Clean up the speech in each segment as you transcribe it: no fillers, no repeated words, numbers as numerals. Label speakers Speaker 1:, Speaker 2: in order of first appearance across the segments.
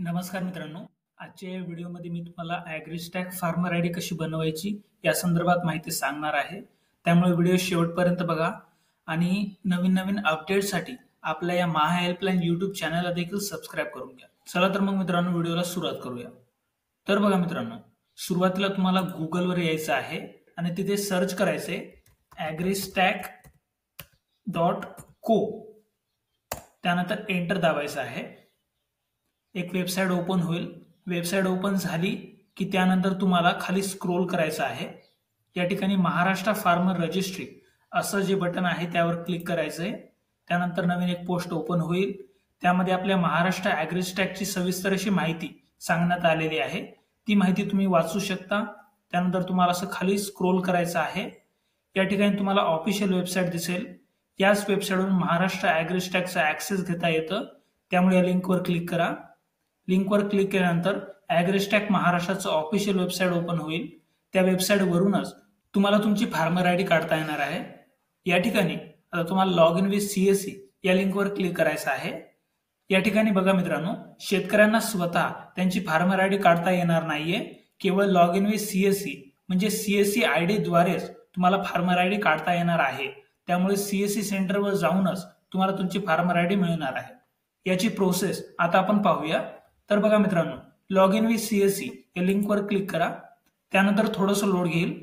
Speaker 1: नमस्कार मित्रांनो. आजच्या या व्हिडिओमध्ये मी तुम्हाला ॲग्रीस्टॅक फार्मर आयडी कशी बनवायची या संदर्भात माहिती सांगणार आहे. त्यामुळे व्हिडिओ शेवटपर्यंत बघा आणि नवीन अपडेटसाठी आपल्या या महा हेल्पलाईन यूट्यूब चॅनलला देखील सबस्क्राईब करून घ्या. चला तर मग मित्रांनो व्हिडिओला सुरुवात करूया. तर बघा मित्रांनो, सुरुवातीला तुम्हाला गुगलवर यायचं आहे आणि तिथे सर्च करायचे agristack.co. त्यानंतर एंटर दाबायचं आहे. एक वेबसाईट ओपन होईल. वेबसाईट ओपन झाली की त्यानंतर तुम्हाला खाली स्क्रोल करायचं आहे. या ठिकाणी महाराष्ट्र फार्मर रजिस्ट्री असं जे बटन आहे त्यावर क्लिक करायचं आहे. त्यानंतर नवीन एक पोस्ट ओपन होईल. त्यामध्ये आपल्या महाराष्ट्र ॲग्रीस्टॅकची सविस्तर अशी माहिती सांगण्यात आलेली आहे. ती माहिती तुम्ही वाचू शकता. त्यानंतर तुम्हाला असं खाली स्क्रोल करायचं आहे. या ठिकाणी तुम्हाला ऑफिशियल वेबसाईट दिसेल. याच वेबसाईटवरून महाराष्ट्र ॲग्रीस्टॅकचा ॲक्सेस घेता येतं. त्यामुळे या लिंकवर क्लिक करा. लिंकवर क्लिक केल्यानंतर ॲग्रीस्टॅक महाराष्ट्राचं ऑफिशियल वेबसाईट ओपन होईल. त्या वेबसाईटवरूनच तुम्हाला तुमची फार्मर आयडी काढता येणार आहे. या ठिकाणी आता तुम्हाला लॉग इन विथ CSE या लिंकवर क्लिक करायचं आहे. या ठिकाणी बघा मित्रांनो, शेतकऱ्यांना स्वतः त्यांची फार्मर आयडी काढता येणार नाहीये. केवळ लॉग इन विथ CSE म्हणजे CSE आयडी द्वारेच तुम्हाला फार्मर आयडी काढता येणार आहे. त्यामुळे CSE सेंटरवर जाऊनच तुम्हाला तुमची फार्मर आयडी मिळणार आहे. याची प्रोसेस आता आपण पाहूया. तर बघा मित्रांनो, लॉग इन विथ CSE या लिंकवर क्लिक करा. त्यानंतर थोडंसं लोड घेईल.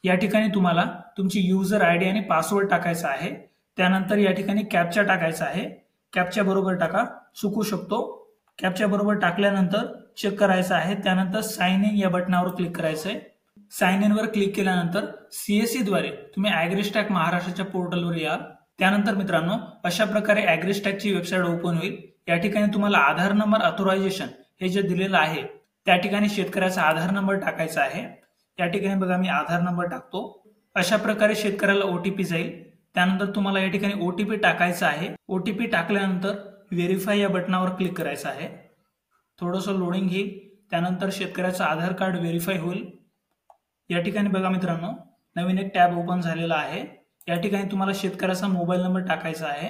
Speaker 1: या ठिकाणी तुम्हाला तुमची युजर आयडी आणि पासवर्ड टाकायचा आहे. त्यानंतर या ठिकाणी कॅप्चा टाकायचा आहे. कॅप्चा बरोबर टाका, चुकू शकतो. कॅप्चा बरोबर टाकल्यानंतर चेक करायचं आहे. त्यानंतर साइन इन या बटनावर क्लिक करायचं आहे. साइन इन वर क्लिक केल्यानंतर CSE द्वारे तुम्ही ॲग्रीस्टॅक महाराष्ट्राच्या पोर्टलवर याल. त्यानंतर मित्रांनो, अशा प्रकारे ॲग्रीस्टॅकची वेबसाईट ओपन होईल. या ठिकाणी तुम्हाला आधार नंबर ऑथरायझेशन हे जे दिलेलं आहे त्या ठिकाणी शेतकऱ्याचा आधार नंबर टाकायचा आहे. या ठिकाणी बघा मी आधार नंबर टाकतो. अशा प्रकारे शेतकऱ्याला OTP जाईल. त्यानंतर तुम्हाला या ठिकाणी OTP टाकायचा आहे. OTP टाकल्यानंतर व्हेरीफाय या बटनावर क्लिक करायचं आहे. थोडंसं लोडिंग घेईल. त्यानंतर शेतकऱ्याचं आधार कार्ड व्हेरीफाय होईल. या ठिकाणी बघा मित्रांनो, नवीन एक टॅब ओपन झालेला आहे. या ठिकाणी तुम्हाला शेतकऱ्याचा मोबाईल नंबर टाकायचा आहे.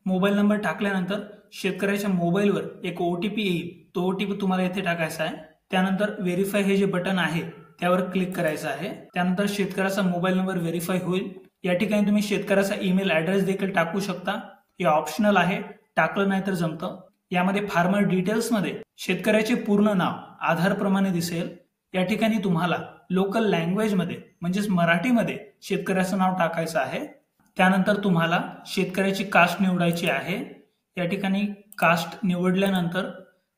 Speaker 1: मोबाईल नंबर टाकल्यानंतर शेतकऱ्याच्या मोबाईलवर एक OTP येईल. तो OTP तुम्हाला येथे टाकायचा आहे. त्यानंतर व्हेरीफाय हे जे बटन आहे त्यावर क्लिक करायचं आहे. त्यानंतर शेतकऱ्याचा मोबाईल नंबर व्हेरीफाय होईल. या ठिकाणी तुम्ही शेतकऱ्याचा ईमेल ॲड्रेस देखील टाकू शकता. हे ऑप्शनल आहे, टाकलं नाही तर जमतं. यामध्ये फार्मर डिटेल्समध्ये शेतकऱ्याचे पूर्ण नाव आधार प्रमाणे दिसेल. या ठिकाणी तुम्हाला लोकल लँग्वेजमध्ये म्हणजेच मराठीमध्ये शेतकऱ्याचं नाव टाकायचं आहे. त्यानंतर तुम्हाला शेतकऱ्याची कास्ट निवडायची आहे. या ठिकाणी कास्ट निवडल्यानंतर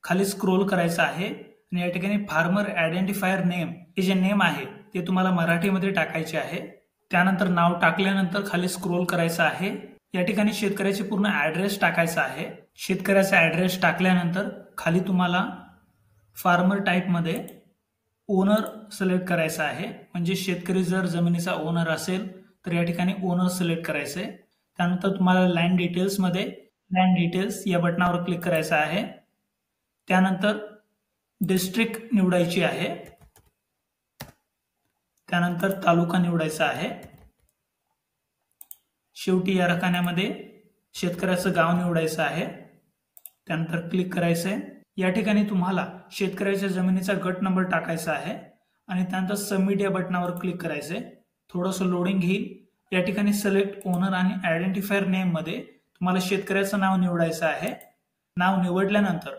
Speaker 1: खाली स्क्रोल करायचं आहे आणि या ठिकाणी फार्मर आयडेंटिफायर नेम हे जे नेम आहे ते तुम्हाला मराठीमध्ये टाकायचे आहे. त्यानंतर नाव टाकल्यानंतर खाली स्क्रोल करायचं आहे. या ठिकाणी शेतकऱ्याचे पूर्ण ॲड्रेस टाकायचा आहे. शेतकऱ्याचा ॲड्रेस टाकल्यानंतर खाली तुम्हाला फार्मर टाईपमध्ये ओनर सिलेक्ट करायचा आहे. म्हणजे शेतकरी जर जमिनीचा ओनर असेल तर या ठिकाणी ओनर सिलेक्ट करायचं आहे. त्यानंतर तुम्हाला लँड डिटेल्समध्ये लँड डिटेल्स या बटनावर क्लिक करायचं आहे. त्यानंतर डिस्ट्रिक्ट निवडायची आहे. त्यानंतर तालुका निवडायचा आहे. शेवटी या रकान्यामध्ये शेतकऱ्याचं गाव निवडायचं आहे. त्यानंतर क्लिक करायचं आहे. या ठिकाणी तुम्हाला शेतकऱ्याच्या जमिनीचा गट नंबर टाकायचा आहे आणि त्यानंतर सबमिट या बटनावर क्लिक करायचं आहे. थोडंसं लोडिंग घेईल. या ठिकाणी सिलेक्ट ओनर आणि आयडेंटिफायर नेममध्ये तुम्हाला शेतकऱ्याचं नाव निवडायचं आहे. नाव निवडल्यानंतर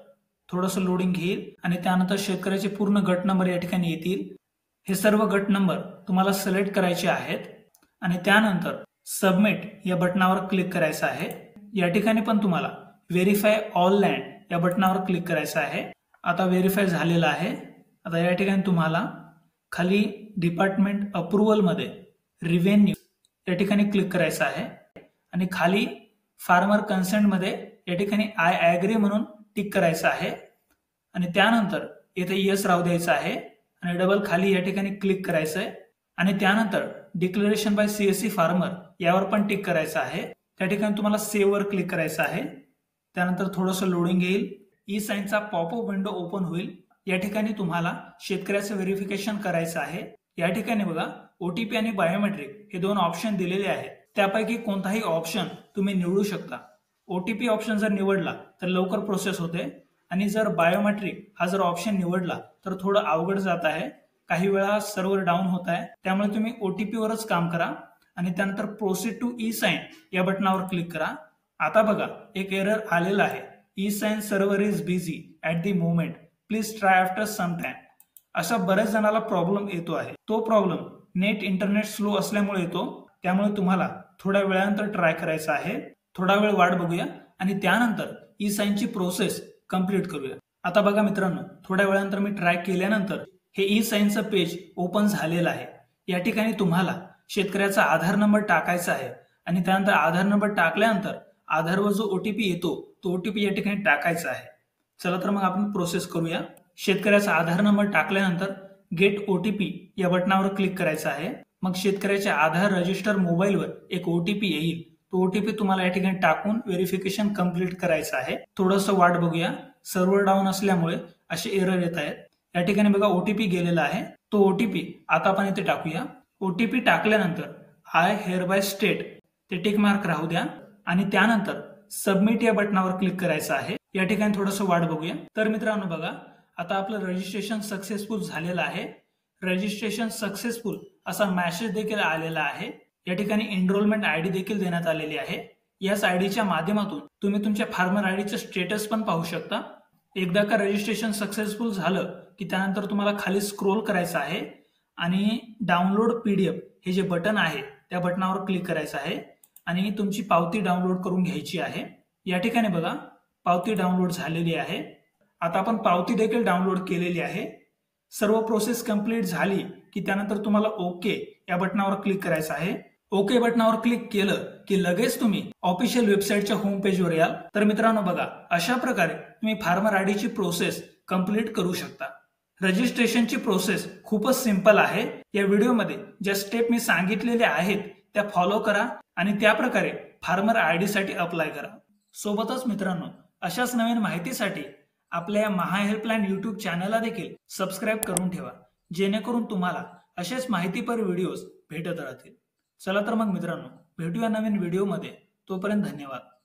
Speaker 1: थोडंसं लोडिंग घेईल आणि त्यानंतर शेतकऱ्याचे पूर्ण गट नंबर या ठिकाणी येतील. हे सर्व गट नंबर तुम्हाला सिलेक्ट करायचे आहेत आणि त्यानंतर सबमिट या बटनावर क्लिक करायचं आहे. या ठिकाणी पण तुम्हाला व्हेरीफाय ऑल लँड या बटनावर क्लिक करायचं आहे. आता व्हेरीफाय झालेलं आहे. आता या ठिकाणी तुम्हाला खाली डिपार्टमेंट अप्रुव्हलमध्ये रिव्हेन्यू या ठिकाणी क्लिक करायचं आहे आणि खाली फार्मर कन्सेंटमध्ये या ठिकाणी आय ॲग्री म्हणून टिक करायचं आहे आणि त्यानंतर येथे येस राहू द्यायचं आहे आणि डबल खाली या ठिकाणी क्लिक करायचं आहे आणि त्यानंतर डिक्लेरेशन बाय CSE फार्मर यावर पण टिक करायचं आहे. त्या ठिकाणी तुम्हाला सेव्ह वर क्लिक करायचं आहे. त्यानंतर थोडंसं लोडिंग येईल. ई साईनचा पॉपअप विंडो ओपन होईल. या ठिकाणी तुम्हाला शेतकऱ्याचं व्हेरिफिकेशन करायचं आहे. या ठिकाणी बघा OTP आणि बायोमेट्रिक हे दोन ऑप्शन दिलेले आहेत. त्यापैकी कोणताही ऑप्शन तुम्ही निवडू शकता. OTP ऑप्शन जर निवडला तर लवकर प्रोसेस होते आणि जर बायोमेट्रिक हा जर ऑप्शन निवडला तर थोडं अवघड जात आहे. काही वेळा सर्व्हर डाऊन होत आहे. त्यामुळे तुम्ही OTP वरच काम करा आणि त्यानंतर प्रोसीड टू ई साइन या बटनावर क्लिक करा. आता बघा एक एरर आलेला आहे. E sign server is busy at the moment, please try after some time. अशा बऱ्याच जणाला प्रॉब्लेम येतो आहे. तो प्रॉब्लेम नेट इंटरनेट स्लो असल्यामुळे येतो. त्यामुळे तुम्हाला थोड्या वेळानंतर ट्राय करायचा आहे. थोडा वेळ वाट बघूया आणि त्यानंतर ई साइनची प्रोसेस कंप्लीट करूया. आता बघा मित्रांनो, थोड्या वेळानंतर मी ट्राय केल्यानंतर हे ई साइनचं पेज ओपन झालेलं आहे. या ठिकाणी तुम्हाला शेतकऱ्याचा आधार नंबर टाकायचा आहे आणि त्यानंतर आधार नंबर टाकल्यानंतर आधारवर जो OTP येतो तो OTP या ठिकाणी टाकायचा आहे. चला तर मग आपण प्रोसेस करूया. शेतकऱ्याचा आधार नंबर टाकल्यानंतर गेट OTP या बटनावर क्लिक करायचं आहे. मग शेतकऱ्याच्या आधार रजिस्टर मोबाईलवर एक OTP येईल. तो OTP तुम्हाला या ठिकाणी टाकून व्हेरिफिकेशन कंप्लीट करायचं आहे. थोडंसं वाट बघूया. सर्व्हर डाऊन असल्यामुळे असे एरर येत आहेत. या ठिकाणी बघा OTP गेलेला आहे. तो OTP आता आपण इथे टाकूया. OTP टाकल्यानंतर आय हेअर बाय स्टेट ते टिक मार्क राहू द्या आणि त्यानंतर सबमिट या बटनावर क्लिक करायचं आहे. या ठिकाणी थोडंसं वाट बघूया. तर मित्रांनो बघा, आता आपलं रजिस्ट्रेशन सक्सेसफुल झालेलं आहे. रजिस्ट्रेशन सक्सेसफुल असा मेसेज देखील आलेला आहे. या ठिकाणी एनरोलमेंट ID देखील देण्यात आलेली आहे. याच आयडीच्या माध्यमातून तुम्ही तुमच्या फार्मर आयडीचं स्टेटस पण पाहू शकता. एकदा का रजिस्ट्रेशन सक्सेसफुल झालं की त्यानंतर तुम्हाला खाली स्क्रोल करायचं आहे आणि डाउनलोड PDF हे जे बटन आहे त्या बटनावर क्लिक करायचं आहे आणि तुमची पावती डाउनलोड करून घ्यायची आहे. या ठिकाणी बघा पावती डाउनलोड झालेली आहे. आता आपण पावती देखील डाउनलोड केलेली आहे. सर्व प्रोसेस कंप्लीट झाली की त्यानंतर तुम्हाला ओके या बटनावर क्लिक करायचं आहे. ओके बटनावर क्लिक केलं की लगेच तुम्ही ऑफिशियल वेबसाईटच्या होम पेजवर याल. तर मित्रांनो बघा, अशा प्रकारे तुम्ही फार्मर आयडीची प्रोसेस कंप्लीट करू शकता. रजिस्ट्रेशनची प्रोसेस खूपच सिंपल आहे. या व्हिडिओमध्ये ज्या स्टेप मी सांगितलेल्या आहेत त्या फॉलो करा आणि त्या प्रकारे फार्मर आयडीसाठी अप्लाय करा. सोबतच मित्रांनो, अशाच नवीन माहितीसाठी आपल्या या महा हेल्पलाईन YouTube चॅनलला देखील सबस्क्राईब करून ठेवा, जेणेकरून तुम्हाला असेच माहितीपर व्हिडिओज भेटत राहतील. चला तर मग मित्रांनो, भेटूया नवीन व्हिडिओमध्ये. तोपर्यंत धन्यवाद.